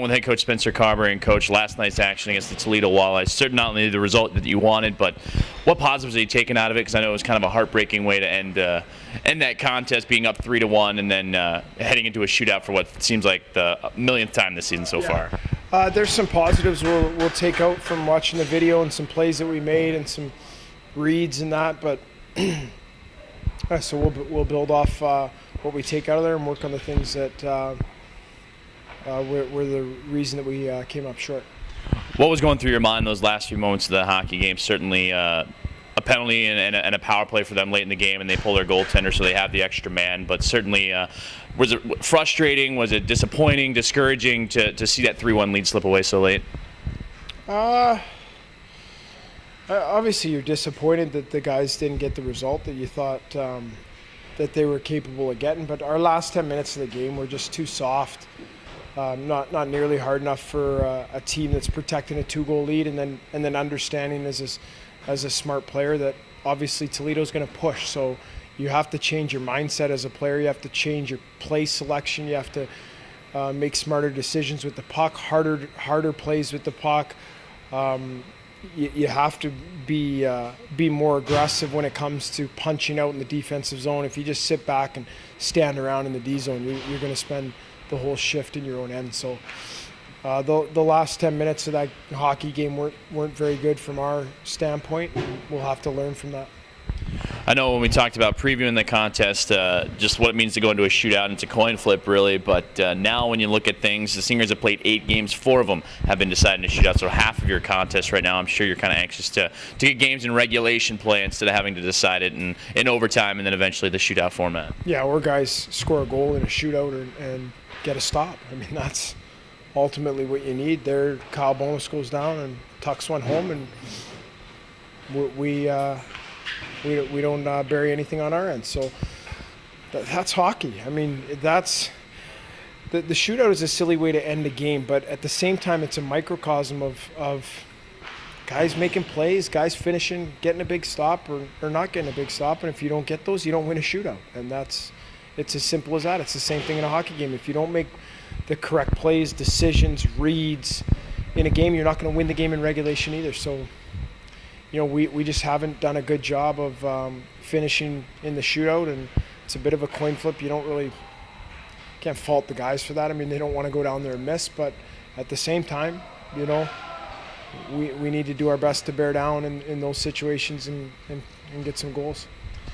along with head coach Spencer Carbery and coach last night's action against the Toledo Walleyes. Certainly not only the result that you wanted, but what positives are you taking out of it? Because I know it was kind of a heartbreaking way to end that contest, being up 3-1, and then heading into a shootout for what seems like the millionth time this season so far. There's some positives we'll take out from watching the video and some plays that we made and some reads and that, but so we'll build off what we take out of there and work on the things that were the reason that we came up short. What was going through your mind those last few moments of the hockey game? Certainly a penalty and a power play for them late in the game, and they pull their goaltender, so they have the extra man. But certainly, was it frustrating? Was it disappointing, discouraging to see that 3-1 lead slip away so late? Obviously, you're disappointed that the guys didn't get the result that you thought that they were capable of getting. But our last 10 minutes of the game were just too soft. Not nearly hard enough for a team that's protecting a 2-goal lead, and then understanding as a smart player that obviously Toledo's going to push. So you have to change your mindset as a player. You have to change your play selection. You have to make smarter decisions with the puck, harder plays with the puck. You have to be more aggressive when it comes to punching out in the defensive zone. If you just sit back and stand around in the D zone, you're going to spend the whole shift in your own end. So the last 10 minutes of that hockey game weren't very good from our standpoint. We'll have to learn from that. I know when we talked about previewing the contest, just what it means to go into a shootout, and it's a coin flip really, but now when you look at things, the Stingrays have played 8 games, 4 of them have been decided in a shootout, so half of your contest right now, I'm sure you're kind of anxious to get games in regulation play instead of having to decide it in overtime and then eventually the shootout format. Yeah, or guys score a goal in a shootout and get a stop. I mean, that's ultimately what you need. There, Kyle Bonus goes down and tucks one home, and we don't bury anything on our end. So that's hockey. I mean, that's the shootout is a silly way to end a game, but at the same time, it's a microcosm of guys making plays, guys finishing, getting a big stop or not getting a big stop. And if you don't get those, you don't win a shootout. And it's as simple as that. It's the same thing in a hockey game. If you don't make the correct plays, decisions, reads in a game, you're not going to win the game in regulation either. So, we just haven't done a good job of finishing in the shootout, and it's a bit of a coin flip. Can't fault the guys for that. I mean, they don't want to go down there and miss, but at the same time, we need to do our best to bear down in those situations and get some goals.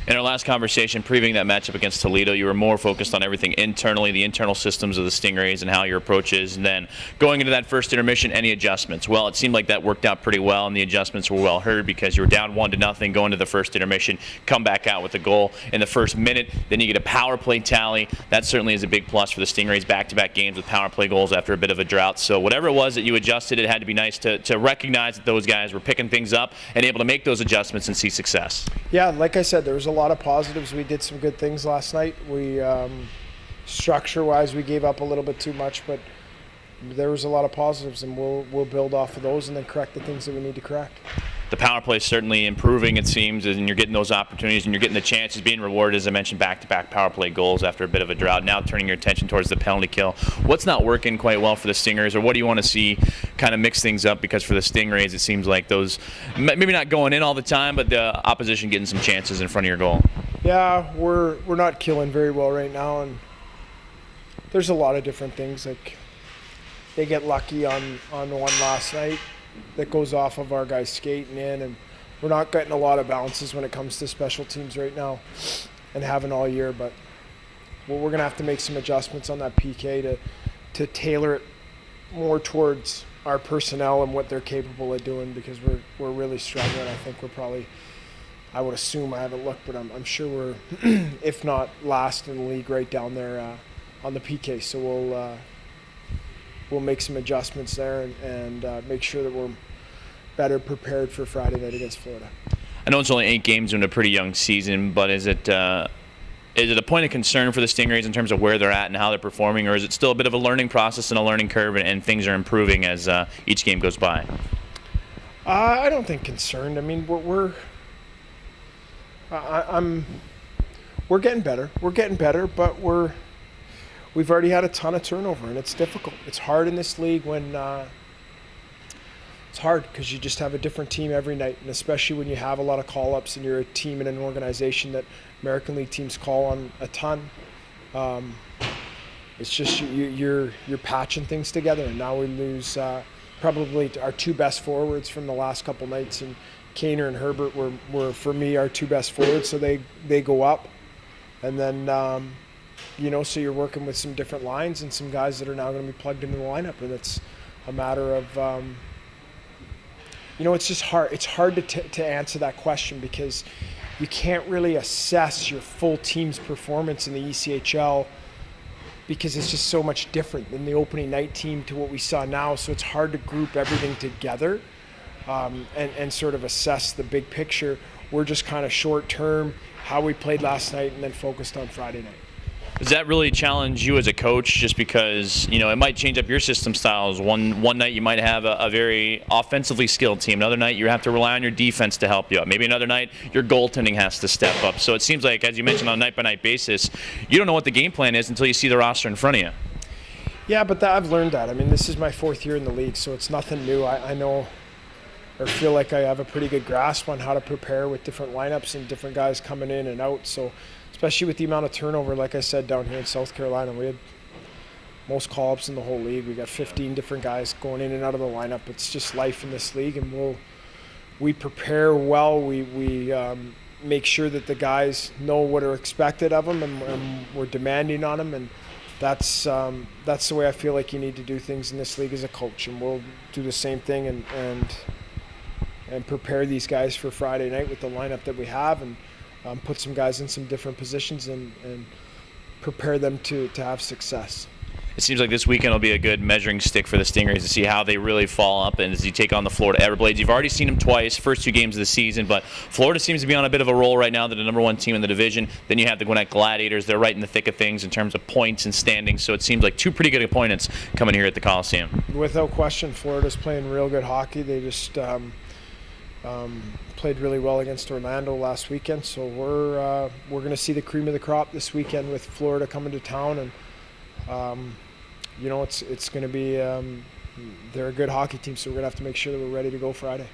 In our last conversation, previewing that matchup against Toledo, you were more focused on everything internally, the internal systems of the Stingrays and how your approach is. And then going into that first intermission, any adjustments? Well, it seemed like that worked out pretty well, and the adjustments were well heard because you were down 1-0 going to the first intermission, come back out with a goal in the first minute. Then you get a power play tally. That certainly is a big plus for the Stingrays, back-to-back games with power play goals after a bit of a drought. So whatever it was that you adjusted, it had to be nice to recognize that those guys were picking things up and able to make those adjustments and see success. Yeah, like I said, there was a lot of positives. We did some good things last night. We structure-wise, we gave up a little bit too much, but there was a lot of positives, and we'll build off of those and then correct the things that we need to correct. The power play is certainly improving, it seems, and you're getting those opportunities and you're getting the chances, being rewarded, as I mentioned, back-to-back power play goals after a bit of a drought. Now turning your attention towards the penalty kill. What's not working quite well for the Stingers, or what do you want to see kind of mix things up? Because for the Stingrays, it seems like those, maybe not going in all the time, but the opposition getting some chances in front of your goal. Yeah, we're not killing very well right now, and there's a lot of different things. Like, they get lucky on one last night that goes off of our guys skating in, and we're not getting a lot of bounces when it comes to special teams right now and haven't all year. But we're going to have to make some adjustments on that PK to tailor it more towards our personnel and what they're capable of doing, because we're really struggling. I think we're probably, I would assume, I haven't looked, but I'm sure we're, if not last in the league, right down there on the PK. So we'll make some adjustments there and make sure that we're better prepared for Friday night against Florida. I know it's only 8 games in a pretty young season, but is it a point of concern for the Stingrays in terms of where they're at and how they're performing, or is it still a bit of a learning process and a learning curve, and things are improving as each game goes by? I don't think concerned. I mean, we're getting better. We're getting better, but we've already had a ton of turnover, and it's difficult. It's hard in this league when it's hard because you just have a different team every night, and especially when you have a lot of call-ups and you're a team in an organization that American League teams call on a ton. It's just you're patching things together, and now we lose probably our two best forwards from the last couple nights, and Kaner and Herbert were for me our two best forwards, so they go up, and then so you're working with some different lines and some guys that are now going to be plugged into the lineup, and it's a matter of it's just hard. It's hard to answer that question because you can't really assess your full team's performance in the ECHL because it's just so much different than the opening night team to what we saw now. So it's hard to group everything together and sort of assess the big picture. We're just kind of short term, how we played last night, and then focused on Friday night. Does that really challenge you as a coach just because, it might change up your system styles? One night you might have a very offensively skilled team. Another night you have to rely on your defense to help you out. Maybe another night your goaltending has to step up. So it seems like, as you mentioned, on a night-by-night basis, you don't know what the game plan is until you see the roster in front of you. Yeah, but I've learned that. I mean, this is my 4th year in the league, so it's nothing new. I know or feel like I have a pretty good grasp on how to prepare with different lineups and different guys coming in and out. So especially with the amount of turnover, like I said, down here in South Carolina, we had most call-ups in the whole league. We got 15 different guys going in and out of the lineup. It's just life in this league, and we prepare well. We make sure that the guys know what are expected of them, and we're demanding on them, and that's the way I feel like you need to do things in this league as a coach, and we'll do the same thing and prepare these guys for Friday night with the lineup that we have, and put some guys in some different positions and prepare them to have success. It seems like this weekend will be a good measuring stick for the Stingrays to see how they really fall up and as you take on the Florida Everblades. You've already seen them twice, first 2 games of the season, but Florida seems to be on a bit of a roll right now. They're the number 1 team in the division. Then you have the Gwinnett Gladiators. They're right in the thick of things in terms of points and standings, so it seems like 2 pretty good opponents coming here at the Coliseum. Without question, Florida's playing real good hockey. They just played really well against Orlando last weekend, so we're going to see the cream of the crop this weekend with Florida coming to town, and it's going to be they're a good hockey team, so we're going to have to make sure that we're ready to go Friday.